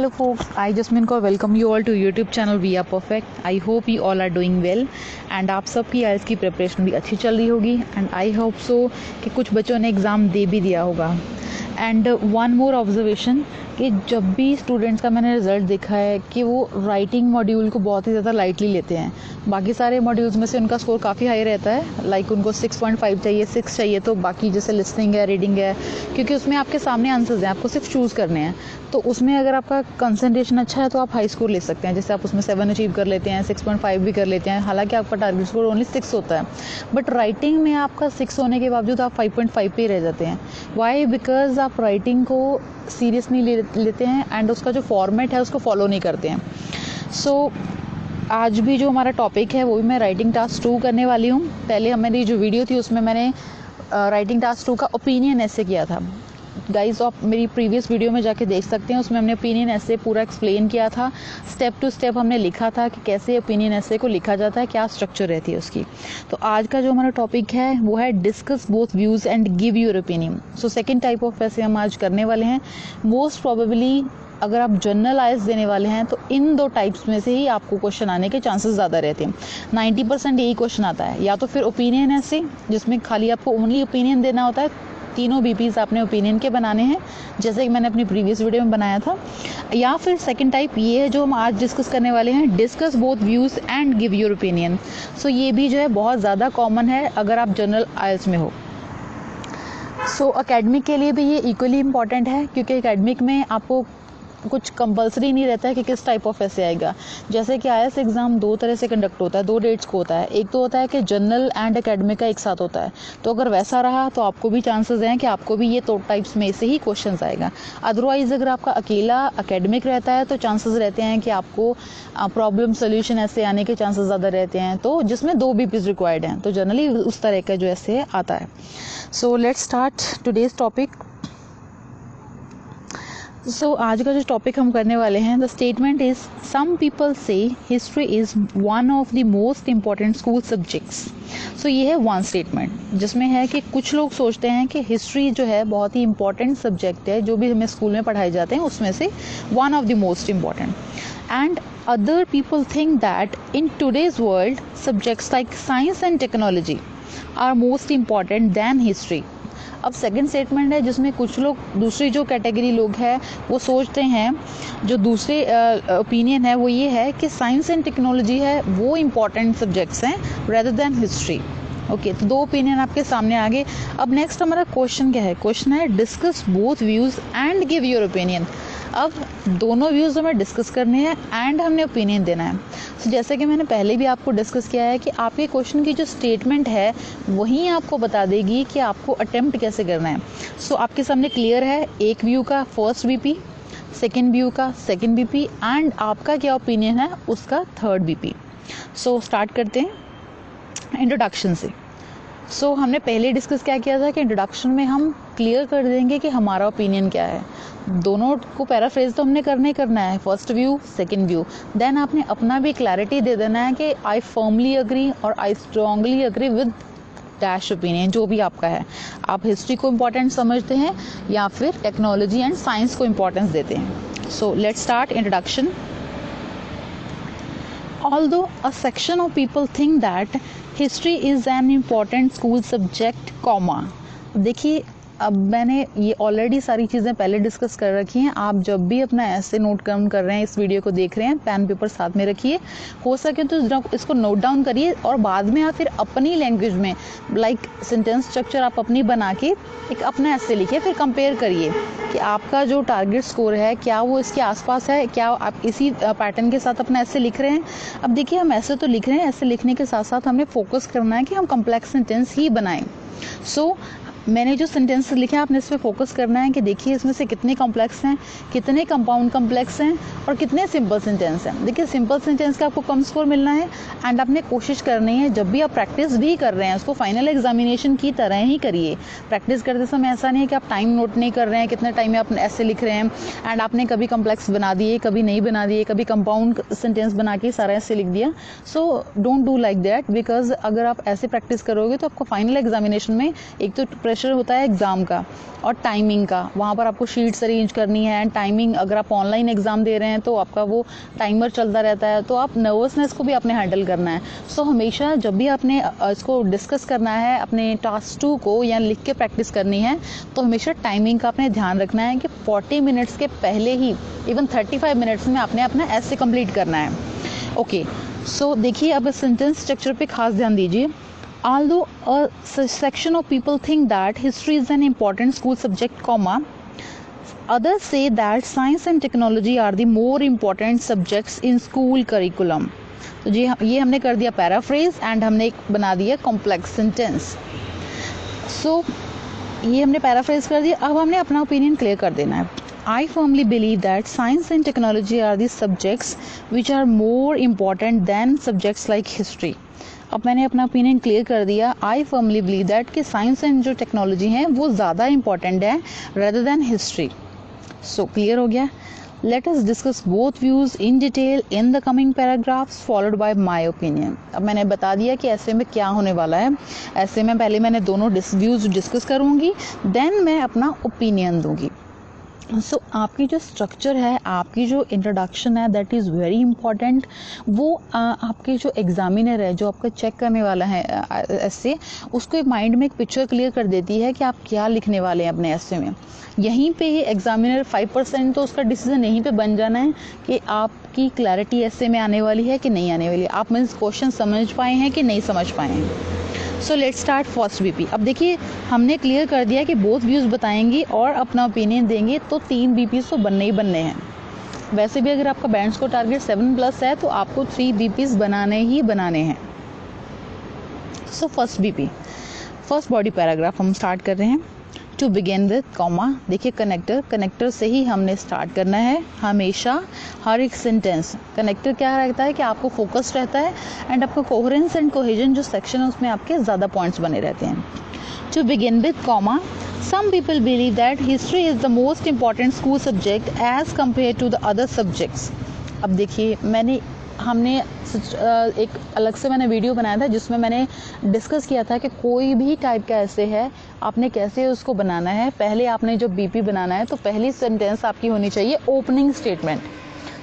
Hello folks, I Jasmine Kaur welcome you all to YouTube channel We Are Perfect. I hope you all are doing well and आप सबकी IELTS की preparation भी अच्छी चल रही होगी एंड आई होप सो कि कुछ बच्चों ने एग्ज़ाम दे भी दिया होगा. एंड वन मोर ऑब्जर्वेशन कि जब भी स्टूडेंट्स का मैंने रिज़ल्ट देखा है कि वो राइटिंग मॉड्यूल को बहुत ही ज़्यादा लाइटली लेते हैं. बाकी सारे मॉड्यूल्स में से उनका स्कोर काफ़ी हाई रहता है, लाइक उनको 6.5 चाहिए, 6 चाहिए. तो बाकी जैसे लिसनिंग है, रीडिंग है, क्योंकि उसमें आपके सामने आंसर्स हैं, आपको सिर्फ चूज़ करने हैं. तो उसमें अगर आपका कंसंट्रेशन अच्छा है तो आप हाई स्कोर ले सकते हैं. जैसे आप उसमें 7 अचीव कर लेते हैं, 6.5 भी कर लेते हैं, हालांकि आपका टारगेट स्कोर ओनली 6 होता है. बट राइटिंग में आपका 6 होने के बावजूद आप 5.5 पे ही रह जाते हैं. वाई? बिकॉज आप राइटिंग को सीरियस नहीं लेते हैं एंड उसका जो फॉर्मेट है उसको फॉलो नहीं करते हैं. सो आज भी जो हमारा टॉपिक है वो भी मैं राइटिंग टास्क 2 करने वाली हूँ. पहले मेरी जो वीडियो थी उसमें मैंने राइटिंग टास्क 2 का ओपिनियन ऐसे किया था. गाइज आप मेरी प्रीवियस वीडियो में जाके देख सकते हैं, उसमें हमने ओपिनियन ऐसे पूरा एक्सप्लेन किया था. स्टेप टू स्टेप हमने लिखा था कि कैसे ओपिनियन ऐसे को लिखा जाता है, क्या स्ट्रक्चर रहती है उसकी. तो आज का जो हमारा टॉपिक है वो है discuss both views and give your opinion. So second type of ऐसे हम आज करने वाले हैं. मोस्ट प्रोबेबली अगर आप जनरल आइल्स देने वाले हैं तो इन 2 टाइप्स में से ही आपको क्वेश्चन आने के चांसेस ज़्यादा रहते हैं. 90% यही क्वेश्चन आता है, या तो फिर ओपिनियन ऐसे जिसमें खाली आपको ओनली ओपिनियन देना होता है. तीनों बीपीज आपने ओपिनियन के बनाने हैं जैसे कि मैंने अपनी प्रीवियस वीडियो में बनाया था. या फिर सेकंड टाइप ये है जो हम आज डिस्कस करने वाले हैं, discuss both views and give your opinion. So ये भी जो है बहुत ज़्यादा कॉमन है अगर आप जनरल आइल्स में हो. सो एकेडमिक के लिए भी ये इक्वली इम्पॉर्टेंट है, क्योंकि एकेडमिक में आपको कुछ कंपलसरी नहीं रहता है कि किस टाइप ऑफ ऐसे आएगा. जैसे कि आईएएस एग्ज़ाम 2 तरह से कंडक्ट होता है, 2 डेट्स को होता है. एक तो होता है कि जनरल एंड एकेडमिक का एक साथ होता है. तो अगर वैसा रहा तो आपको भी चांसेस हैं कि आपको भी ये 2 टाइप्स में से ही क्वेश्चंस आएगा. अदरवाइज अगर आपका अकेला एकेडमिक रहता है तो चांसेस रहते हैं कि आपको प्रॉब्लम सोल्यूशन ऐसे आने के चांसेस ज़्यादा रहते हैं, तो जिसमें 2 बीपीज रिक्वायर्ड हैं. तो जनरली उस तरह का जो ऐसे आता है. So let's start today's topic. So आज का जो टॉपिक हम करने वाले हैं, the statement is some people say history is one of the most important school subjects. So ये है वन स्टेटमेंट जिसमें है कि कुछ लोग सोचते हैं कि हिस्ट्री जो है बहुत ही इंपॉर्टेंट सब्जेक्ट है, जो भी हमें स्कूल में पढ़ाए जाते हैं उसमें से one of the most important. And other people think that in today's world subjects like science and technology are most important than history. अब सेकंड स्टेटमेंट है जिसमें कुछ लोग, दूसरी जो कैटेगरी लोग हैं वो सोचते हैं, जो दूसरे ओपिनियन है वो ये है कि साइंस एंड टेक्नोलॉजी है वो इम्पॉर्टेंट सब्जेक्ट्स हैं रेदर देन हिस्ट्री. ओके, तो 2 ओपिनियन आपके सामने आ गए. अब नेक्स्ट हमारा क्वेश्चन क्या है? क्वेश्चन है discuss both views and give your opinion. अब दोनों व्यूज़ हमें डिस्कस करने हैं एंड हमने ओपिनियन देना है. तो जैसे कि मैंने पहले भी आपको डिस्कस किया है कि आपके क्वेश्चन की जो स्टेटमेंट है वही आपको बता देगी कि आपको अटेम्प्ट कैसे करना है. सो आपके सामने क्लियर है, एक व्यू का फर्स्ट बीपी, सेकेंड व्यू का सेकेंड बीपी एंड आपका क्या ओपिनियन है उसका थर्ड बीपी. सो स्टार्ट करते हैं इंट्रोडक्शन से. सो हमने पहले डिस्कस क्या किया था कि इंट्रोडक्शन में हम क्लियर कर देंगे कि हमारा ओपिनियन क्या है. दोनों को पैराफ्रेज तो हमने करना ही करना है, first view second view. Then आपने अपना भी क्लैरिटी दे देना है कि आई फर्मली अग्री और I strongly agree with dash opinion, जो भी आपका है. आप हिस्ट्री को इम्पोर्टेंट समझते हैं या फिर टेक्नोलॉजी एंड साइंस को इम्पोर्टेंस देते हैं. सो let's start introduction. Although a section of people think that history is an important school subject, देखिए अब मैंने ये ऑलरेडी सारी चीज़ें पहले डिस्कस कर रखी हैं. आप जब भी अपना ऐसे नोट डाउन कर रहे हैं, इस वीडियो को देख रहे हैं, पेन पेपर साथ में रखिए. हो सके तो इसको नोट डाउन करिए और बाद में आप फिर अपनी लैंग्वेज में लाइक सेंटेंस स्ट्रक्चर आप अपनी बना के एक अपना ऐसे लिखिए. फिर कंपेयर करिए कि आपका जो टारगेट स्कोर है क्या वो इसके आसपास है, क्या आप इसी पैटर्न के साथ अपना ऐसे लिख रहे हैं. अब देखिए हम ऐसे तो लिख रहे हैं, ऐसे लिखने के साथ साथ हमें फोकस करना है कि हम कम्प्लेक्स सेंटेंस ही बनाएं. सो मैंने जो सेंटेंस लिखे हैं आपने इस पर फोकस करना है कि देखिए इसमें से कितने कॉम्प्लेक्स हैं, कितने कंपाउंड कॉम्प्लेक्स हैं और कितने सिंपल सेंटेंस हैं. देखिए सिंपल सेंटेंस का आपको कम स्कोर मिलना है एंड आपने कोशिश करनी है जब भी आप प्रैक्टिस भी कर रहे हैं उसको फाइनल एग्जामिनेशन की तरह ही करिए. प्रैक्टिस करते समय ऐसा नहीं है कि आप टाइम नोट नहीं कर रहे हैं, कितने टाइम में आप ऐसे लिख रहे हैं एंड आपने कभी कॉम्प्लेक्स बना दिए, कभी नहीं बना दिए, कभी कंपाउंड सेंटेंस बना के सारा ऐसे लिख दिया. So don't do like that, because अगर आप ऐसे प्रैक्टिस करोगे तो आपको फाइनल एग्जामिनेशन में एक तो प्रेशर होता है एग्ज़ाम का और टाइमिंग का, वहाँ पर आपको शीट्स अरेंज करनी है एंड टाइमिंग, अगर आप ऑनलाइन एग्ज़ाम दे रहे हैं तो आपका वो टाइमर चलता रहता है, तो आप नर्वसनेस को भी आपने हैंडल करना है। सो हमेशा जब भी आपने इसको डिस्कस करना है, अपने टास्क 2 को या लिख के प्रैक्टिस करनी है, तो हमेशा टाइमिंग का आपने ध्यान रखना है कि 40 मिनट्स के पहले ही, इवन 35 मिनट्स में आपने अपना ऐसे कंप्लीट करना है। ओके, सो देखिए अब सेंटेंस स्ट्रक्चर पे खास ध्यान दीजिए। Although a section of people think that history is an important school subject, others say that science and technology are the more important subjects in school curriculum. तो जी ये हमने कर दिया पैराफ्रेज एंड हमने एक बना दिया कॉम्प्लेक्स सेंटेंस। सो ये हमने पैराफ्रेज कर दिया, अब हमने अपना ओपिनियन क्लियर कर देना है। I firmly believe that science and technology are the subjects which are more important than subjects like history. अब मैंने अपना ओपिनियन क्लियर कर दिया। आई फर्मली बिलीव दैट कि साइंस एंड जो टेक्नोलॉजी है वो ज़्यादा इंपॉर्टेंट है rather than history. So clear हो गया। Let us discuss both views in detail in the coming paragraphs followed by my opinion. अब मैंने बता दिया कि ऐसे में क्या होने वाला है। ऐसे में पहले मैंने दोनों व्यूज़ डिस्कस करूँगी, देन मैं अपना ओपिनियन दूँगी। सो आपकी जो स्ट्रक्चर है, आपकी जो इंट्रोडक्शन है, दैट इज़ वेरी इंपॉर्टेंट। वो आपके जो एग्जामिनर है, जो आपका चेक करने वाला है ऐसे, उसको माइंड में एक पिक्चर क्लियर कर देती है कि आप क्या लिखने वाले हैं अपने ऐसे में। यहीं पे ही एग्जामिनर 5% तो उसका डिसीजन यहीं पे बन जाना है कि आपकी क्लैरिटी ऐसे में आने वाली है कि नहीं आने वाली है, आप मीन्स क्वेश्चन समझ पाए हैं कि नहीं समझ पाए हैं। सो लेट्स स्टार्ट फर्स्ट बीपी। अब देखिए हमने क्लियर कर दिया कि बोथ व्यूज़ बताएंगी और अपना ओपिनियन देंगे, तो 3 बीपीज़ तो बनने ही बनने हैं। वैसे भी अगर आपका बैंड स्कोर टारगेट 7+ है तो आपको 3 बीपीज़ बनाने ही बनाने हैं। So first BP, first body paragraph हम स्टार्ट कर रहे हैं। टू बिगिन विद कॉमा, देखिए कनेक्टर से ही हमने स्टार्ट करना है हमेशा। हर एक सेंटेंस कनेक्टर क्या रहता है कि आपको फोकस रहता है एंड आपका कोहेरेंस एंड कोहेजन जो सेक्शन है उसमें आपके ज़्यादा पॉइंट्स बने रहते हैं। To begin with comma, some people believe that history is the most important school subject as compared to the other subjects. अब देखिए हमने एक अलग से मैंने वीडियो बनाया था जिसमें मैंने डिस्कस किया था कि कोई भी टाइप का ऐसे है, आपने कैसे उसको बनाना है। पहले आपने जो बीपी बनाना है तो पहली सेंटेंस आपकी होनी चाहिए ओपनिंग स्टेटमेंट,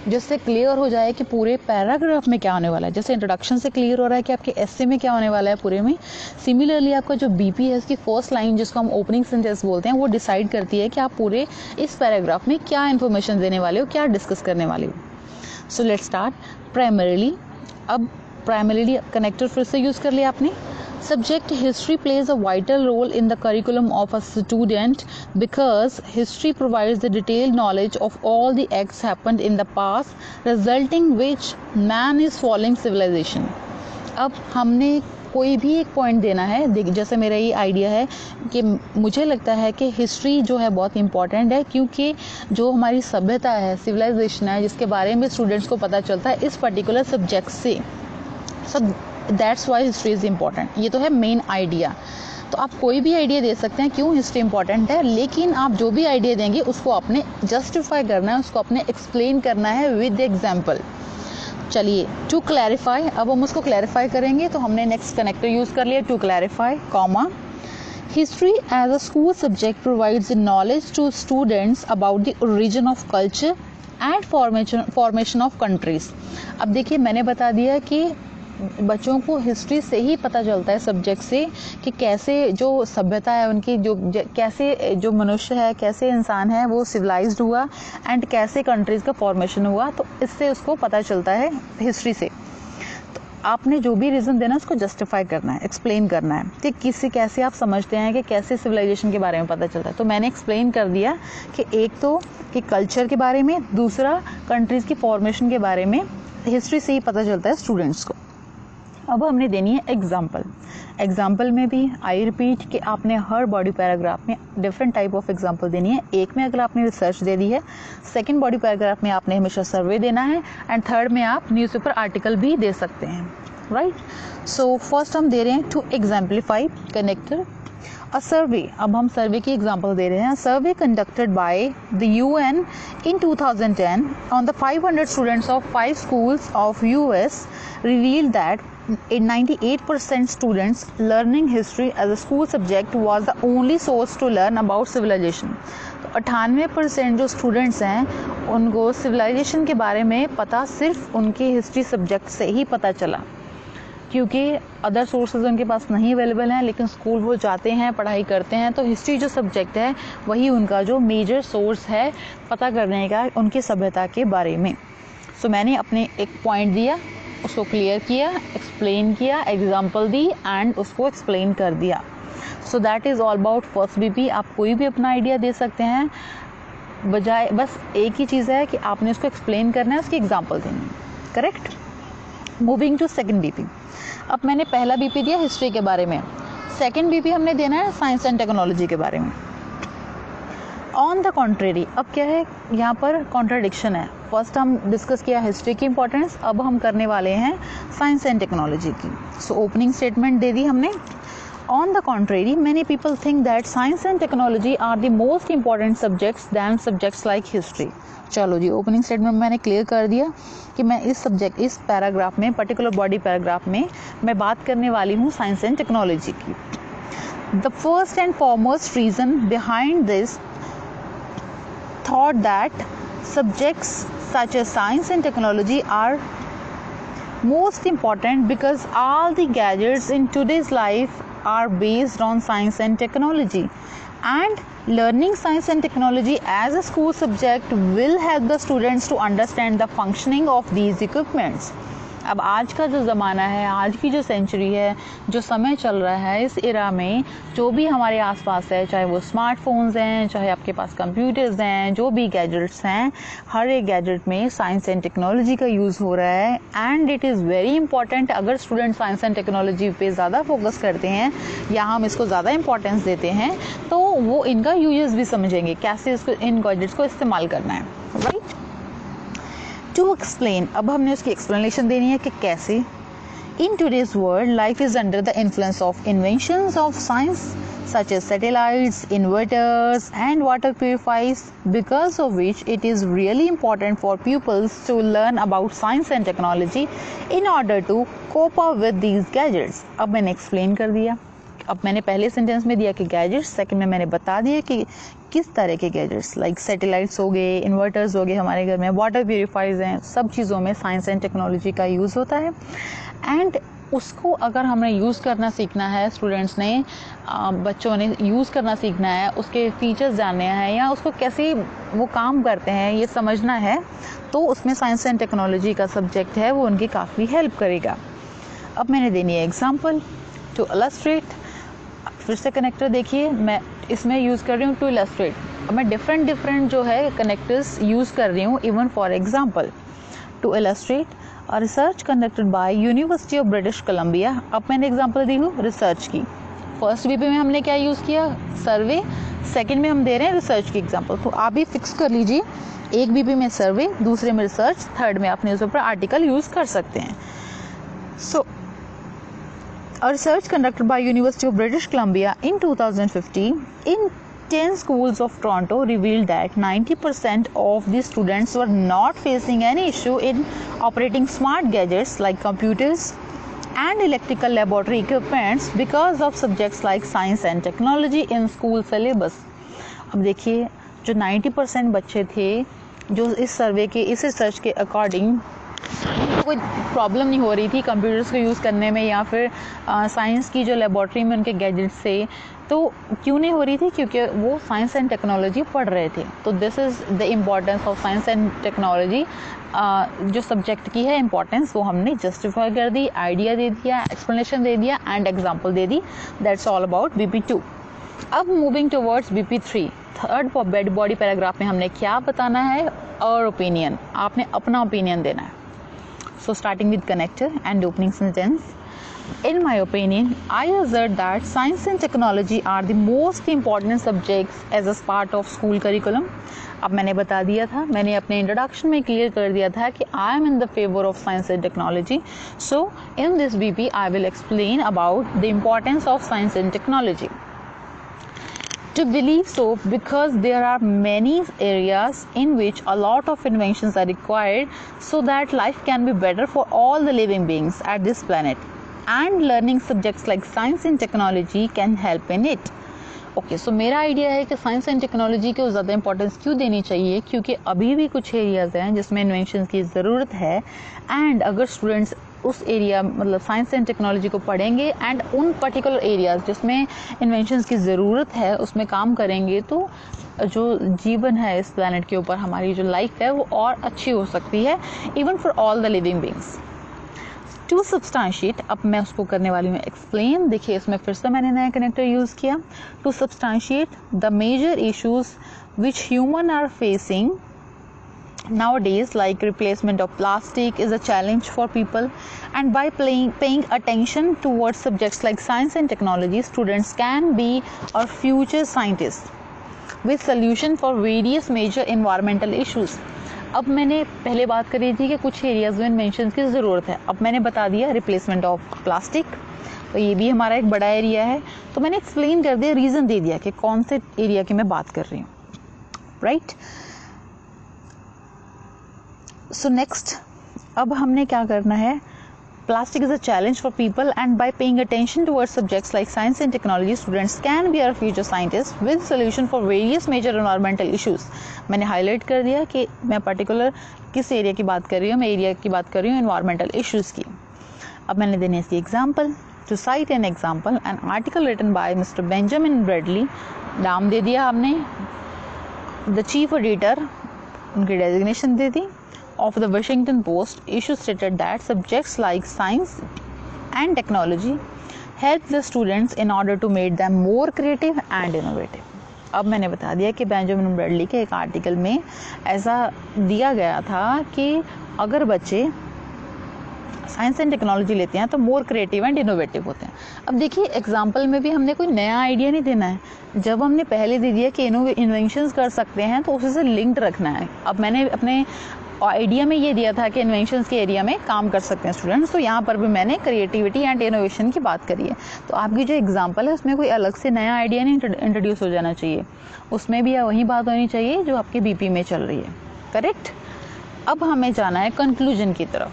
जिससे क्लियर हो जाए कि पूरे पैराग्राफ में क्या होने वाला है। जैसे इंट्रोडक्शन से क्लियर हो रहा है कि आपके एस्से में क्या होने वाला है पूरे में, सिमिलरली आपका जो बीपी है इसकी फर्स्ट लाइन जिसको हम ओपनिंग सेंटेंस बोलते हैं वो डिसाइड करती है कि आप पूरे इस पैराग्राफ में क्या इन्फॉर्मेशन देने वाले हो, क्या डिस्कस करने वाले हो। सो लेट्स स्टार्ट। प्राइमरीली, अब प्राइमरीली कनेक्टर फिर से यूज़ कर लिया आपने। Subject history plays a vital role in the curriculum of a student because history provides the detailed knowledge of all the acts happened in the past, resulting which man is following civilization. अब हमने कोई भी एक point देना है। जैसे मेरा ये आइडिया है कि मुझे लगता है कि हिस्ट्री जो है बहुत इंपॉर्टेंट है, क्योंकि जो हमारी सभ्यता है, सिविलाइजेशन है, जिसके बारे में स्टूडेंट्स को पता चलता है इस पर्टिकुलर सब्जेक्ट से। So that's why history is important. ये तो है मेन आइडिया। तो आप कोई भी आइडिया दे सकते हैं क्यों हिस्ट्री इंपॉर्टेंट है, लेकिन आप जो भी आइडिया देंगे उसको आपने जस्टिफाई करना है, उसको आपने एक्सप्लेन करना है विद एग्जाम्पल। चलिए, टू क्लैरिफाई, अब हम उसको क्लैरिफाई करेंगे तो हमने नेक्स्ट कनेक्टर यूज़ कर लिया to clarify, comma. History as a school subject provides knowledge to students about the origin of culture and formation of countries. अब देखिए मैंने बता दिया कि बच्चों को हिस्ट्री से ही पता चलता है सब्जेक्ट से कि कैसे जो सभ्यता है उनकी, जो कैसे जो मनुष्य है, कैसे इंसान है वो सिविलाइज्ड हुआ एंड कैसे कंट्रीज़ का फॉर्मेशन हुआ, तो इससे उसको पता चलता है हिस्ट्री से। तो आपने जो भी रीज़न देना उसको जस्टिफाई करना है, एक्सप्लेन करना है कि किसी कैसे आप समझते हैं कि कैसे सिविलाइजेशन के बारे में पता चलता है। तो मैंने एक्सप्लेन कर दिया कि एक तो कि कल्चर के बारे में, दूसरा कंट्रीज़ की फॉर्मेशन के बारे में हिस्ट्री से ही पता चलता है स्टूडेंट्स को। अब हमने देनी है एग्जाम्पल। एग्जाम्पल में भी आई रिपीट कि आपने हर बॉडी पैराग्राफ में डिफरेंट टाइप ऑफ एग्जाम्पल देनी है। एक में अगर आपने रिसर्च दे दी है, सेकंड बॉडी पैराग्राफ में आपने हमेशा सर्वे देना है एंड थर्ड में आप न्यूज़पेपर आर्टिकल भी दे सकते हैं, राइट। सो फर्स्ट हम दे रहे हैं टू एग्जाम्पलीफाई कनेक्टर अ सर्वे। अब हम सर्वे की एग्जांपल दे रहे हैं। सर्वे conducted by the UN in 2010 on the 500 students of 5 schools of US revealed that in 98% students learning history as a school subject was the only source to learn about civilization. तो 98% जो students हैं उनको civilisation के बारे में पता सिर्फ उनके हिस्ट्री सब्जेक्ट से ही पता चला, क्योंकि अदर सोर्सेज उनके पास नहीं अवेलेबल हैं, लेकिन स्कूल वो जाते हैं, पढ़ाई करते हैं, तो हिस्ट्री जो सब्जेक्ट है वही उनका जो मेजर सोर्स है पता करने का उनकी सभ्यता के बारे में. सो मैंने अपने एक पॉइंट दिया, उसको क्लियर किया, एक्सप्लेन किया, एग्जाम्पल दी एंड उसको एक्सप्लेन कर दिया. So that is all about first BP. आप कोई भी अपना आइडिया दे सकते हैं, बजाय बस एक ही चीज़ है कि आपने उसको एक्सप्लेन करना है, उसकी एग्जाम्पल देनी है. Correct. Moving to second BP. अब मैंने पहला बीपी दिया हिस्ट्री के बारे में, सेकेंड बीपी हमने देना है साइंस एंड टेक्नोलॉजी के बारे में. ऑन द कॉन्ट्रेरी, अब क्या है यहाँ पर कॉन्ट्राडिक्शन है. फर्स्ट हम डिस्कस किया हिस्ट्री की इंपॉर्टेंस, अब हम करने वाले हैं साइंस एंड टेक्नोलॉजी की. सो ओपनिंग स्टेटमेंट दे दी हमने. On the contrary many people think that science and technology are the most important subjects than subjects like history. चलो जी, ओपनिंग स्टेटमेंट मैंने क्लियर कर दिया कि मैं इस पैराग्राफ में, पर्टिकुलर बॉडी पैराग्राफ में मैं बात करने वाली हूँ साइंस एंड टेक्नोलॉजी की. The first and foremost reason behind this thought that subjects such as science and technology are most important because all the gadgets in today's life are based on science and technology, and learning science and technology as a school subject will help the students to understand the functioning of these equipments. अब आज का जो ज़माना है, आज की जो century है, जो समय चल रहा है, इस एरा में जो भी हमारे आसपास है, चाहे वो स्मार्टफोन्स हैं, चाहे आपके पास कंप्यूटर्स हैं, जो भी गैजेट्स हैं, हर एक गैजेट में साइंस एंड टेक्नोलॉजी का यूज़ हो रहा है. And it is very important. अगर स्टूडेंट साइंस एंड टेक्नोलॉजी पे ज़्यादा फोकस करते हैं या हम इसको ज़्यादा इंपॉर्टेंस देते हैं तो वो इनका यूजेस भी समझेंगे, कैसे इसको इन गैजेट्स को इस्तेमाल करना है. राइट. टू एक्सप्लेन, अब हमने उसकी एक्सप्लेनेशन देनी है कि कैसे. In today's world life is under the influence of inventions of science such as satellites, inverters and water purifiers, because of which it is really important for peoples to learn about science and technology in order to cope up with these gadgets. अब मैंने explain कर दिया. अब मैंने पहले sentence में दिया कि गैजेट्स, सेकंड में मैंने बता दिया कि किस तरह के गैजेट्स, लाइक सैटेलाइट्स हो गए, इन्वर्टर्स हो गए हमारे घर में, वाटर प्यूरिफायर्स हैं, सब चीज़ों में साइंस एंड टेक्नोलॉजी का यूज़ होता है. एंड उसको अगर हमें यूज़ करना सीखना है, स्टूडेंट्स ने, बच्चों ने यूज़ करना सीखना है, उसके फीचर्स जानने हैं या उसको कैसे वो काम करते हैं ये समझना है, तो उसमें साइंस एंड टेक्नोलॉजी का सब्जेक्ट है वो उनकी काफ़ी हेल्प करेगा. अब मैंने देनी है एग्जाम्पल टू इलस्ट्रेट. फिर से कनेक्टर देखिए, मैं इसमें यूज़ कर रही हूँ टू इलस्ट्रेट. अब मैं डिफरेंट जो है कनेक्टर्स यूज़ कर रही हूँ. Even for example, to illustrate a research conducted by University of British Columbia. अब मैंने एग्जाम्पल दी हूँ रिसर्च की. फर्स्ट बीपी में हमने क्या यूज़ किया, सर्वे. सेकेंड में हम दे रहे हैं रिसर्च की एग्जाम्पल. तो आप भी फिक्स कर लीजिए, एक बीपी में सर्वे, दूसरे में रिसर्च, थर्ड में आप न्यूज़पेपर आर्टिकल यूज़ कर सकते हैं. सो a research conducted by University of British Columbia in 2015 in 10 schools of Toronto revealed that 90% of the students were not facing any issue in operating smart gadgets like computers and electrical laboratory equipments because of subjects like science and technology in school syllabus. अब देखिए, जो 90% बच्चे थे जो इस सर्वे के, इस research के अकॉर्डिंग कोई प्रॉब्लम नहीं हो रही थी कंप्यूटर्स को यूज़ करने में या फिर साइंस की जो लेबॉर्ट्री में उनके गैजेट्स से, तो क्यों नहीं हो रही थी, क्योंकि वो साइंस एंड टेक्नोलॉजी पढ़ रहे थे. तो this is the importance of science and technology. जो सब्जेक्ट की है इम्पॉर्टेंस वो हमने जस्टिफाई कर दी, आइडिया दे दिया, एक्सप्लेनेशन दे दिया and example they the. That's all about BP2. अब moving towards BP3, third body paragraph में हमने क्या बताना है, और ओपिनियन, आपने अपना ओपिनियन देना है. So starting with connector and opening sentence. In my opinion, I assert that science and technology are the most important subjects as a part of school curriculum. अब मैंने बता दिया था, मैंने अपने इंट्रोडक्शन में क्लियर कर दिया था कि I am in the favor of science and technology. So in this BP, I will explain about the importance of science and technology. To believe so, because there are many areas in which a lot of inventions are required so that life can be better for all the living beings at this planet. and learning subjects like science and technology can help in it. Okay so मेरा idea है कि science and technology को ज़्यादा importance क्यों देनी चाहिए, क्योंकि अभी भी कुछ एरियाज़ हैं जिसमें इन्वेंशन की ज़रूरत है, एंड अगर स्टूडेंट्स उस एरिया मतलब साइंस एंड टेक्नोलॉजी को पढ़ेंगे एंड उन पर्टिकुलर एरियाज़ जिसमें इन्वेंशन की ज़रूरत है उसमें काम करेंगे, तो जो जीवन है इस प्लैनेट के ऊपर, हमारी जो लाइफ है वो और अच्छी हो सकती है, even for all the living beings. To substantiate, अब मैं उसको करने वाली हूँ एक्सप्लेन. देखिए इसमें फिर से मैंने नया कनेक्टर यूज़ किया. To substantiate the major issues which human are facing nowadays, like replacement of plastic is a challenge for people, and by paying attention towards subjects like science and technology, students can be our future scientists with solution for various major environmental issues. अब मैंने पहले बात करी थी कि कुछ areas में invention की ज़रूरत है. अब मैंने बता दिया रिप्लेसमेंट ऑफ प्लास्टिक, तो ये भी हमारा एक बड़ा एरिया है. तो मैंने एक्सप्लेन कर दिया, रीज़न दे दिया कि कौन से एरिया की मैं बात कर रही हूँ, राइट. सो नेक्स्ट अब हमने क्या करना है. Plastic is a challenge for people, and by paying attention towards subjects like science and technology, students can be our future scientists with solution for various major environmental issues. मैंने highlight कर दिया कि मैं पर्टिकुलर किस area की बात कर रही हूँ. मैं एरिया की बात कर रही हूँ एनवायरमेंटल इश्यूज़ की. अब मैंने देने इसकी example. To cite an example, an article written by mister Benjamin Bradley, नाम दे दिया हमने. द चीफ एडिटर, उनकी डेजिग्नेशन दे दी, of the Washington Post issue stated that subjects like science and technology help the students in order to make them more creative and innovative. अब मैंने बता दिया कि बेंजामिन ब्रैडली के एक आर्टिकल में ऐसा दिया गया था कि अगर बच्चे साइंस एंड टेक्नोलॉजी लेते हैं तो मोर क्रिएटिव एंड इनोवेटिव होते हैं. अब देखिए एग्जाम्पल में भी हमने कोई नया आइडिया नहीं देना है. जब हमने पहले दे दिया कि इन्वेंशंस कर सकते हैं तो उसी से लिंक्ड रखना है. अब मैंने अपने आइडिया में ये दिया था कि इन्वेंशंस के एरिया में काम कर सकते हैं स्टूडेंट्स, तो यहाँ पर भी मैंने क्रिएटिविटी एंड इनोवेशन की बात करी है. तो आपकी जो एग्जांपल है उसमें कोई अलग से नया आइडिया नहीं इंट्रोड्यूस हो जाना चाहिए, उसमें भी वही बात होनी चाहिए जो आपके बीपी में चल रही है, करेक्ट. अब हमें जाना है कंक्लूजन की तरफ.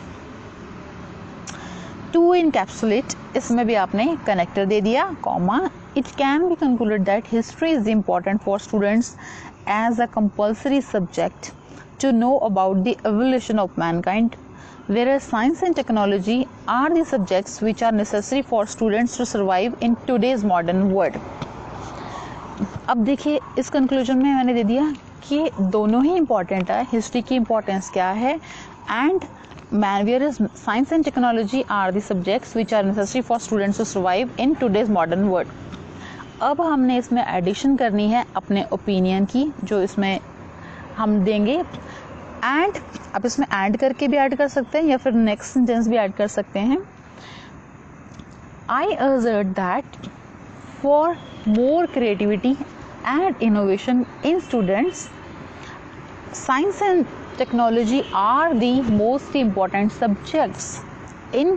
टू इनकैप्सुलेट, इसमें भी आपने कनेक्टर दे दिया, comma. It can be concluded that history is important for students as a compulsory subject to know about the evolution of mankind, whereas science and technology are the subjects which are necessary for students to survive in today's modern world. अब देखिए इस conclusion में मैंने दे दिया कि दोनों ही important है. History की इम्पोर्टेंस क्या है, and whereas science and technology are the subjects which are necessary for students to survive in today's modern world. अब हमने इसमें एडिशन करनी है अपने ओपिनियन की, जो इसमें हम देंगे, एंड आप इसमें ऐड करके भी ऐड कर सकते हैं या फिर नेक्स्ट सेंटेंस भी ऐड कर सकते हैं. I assert that for more creativity and innovation in students, science and technology are the most important subjects in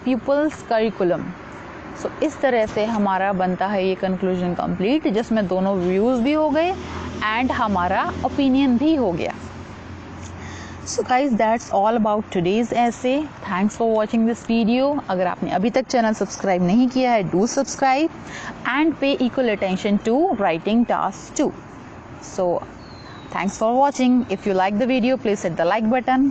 people's curriculum. So इस तरह से हमारा बनता है ये कंक्लूजन कंप्लीट, जिसमें दोनों व्यूज़ भी हो गए एंड हमारा ओपिनियन भी हो गया. So guys that's all about today's essay. Thanks for watching this video. अगर आपने अभी तक चैनल सब्सक्राइब नहीं किया है, do subscribe and pay equal attention to writing task 2. So thanks for watching. If you like the video, please hit the like button.